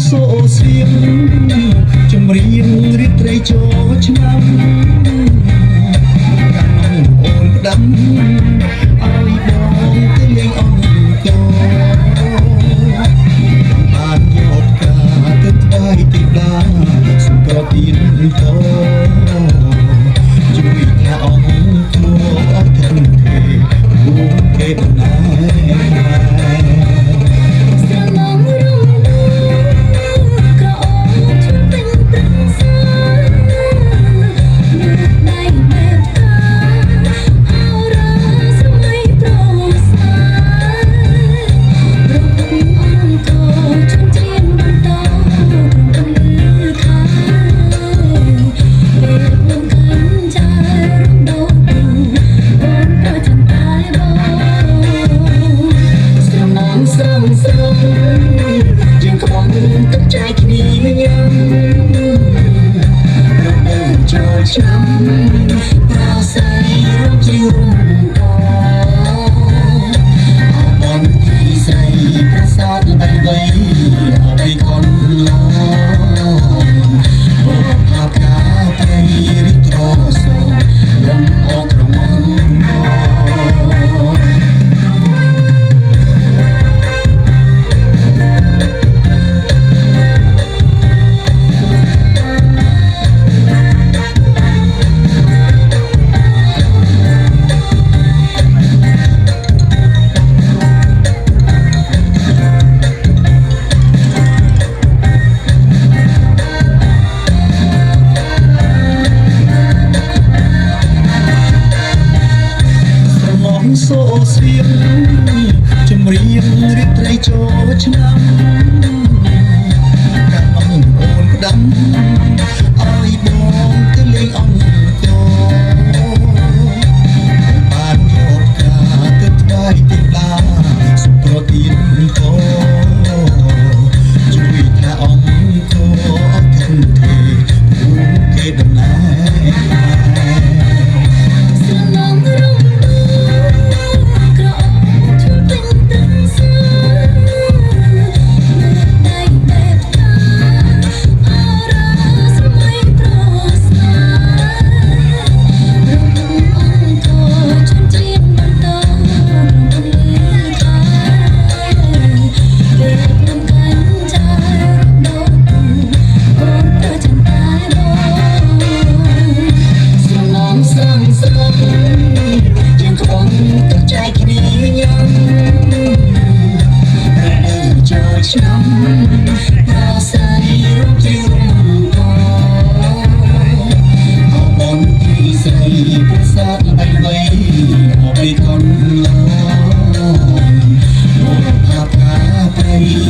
សូសៀងចម្រៀងរីកត្រីចូលឆ្នាំកាន់អូនផ្ដាំឲ្យបងទៅលេងអង្គរបានយកការទៅថ្វាយទីដាសុំប្រទានតជួយថាអង្គរអត់ធន់ទេពួកគេដំណើឆ្នាំប្រស័យរំជារំកអបនទីស្រីប្រសាទបីបីអបិកនឡអូផាកាប្រៃរិទ្រសរំអក្រមសូសៀងចម្រៀងរីកត្រីចូលឆ្នាំកាន់អូនផ្ដាំឲ្យបងទៅលេងអង្គរបានយកការទៅថ្វាយទីដាសុំប្រទានតជួយថាអង្គរអត់ធន់ទេពួកគេដំណើឆ្នាំប្រស័យរំជារំកអបនទីស្រីប្រសាទបីបីអបិកនឡអូផាកាប្រៃ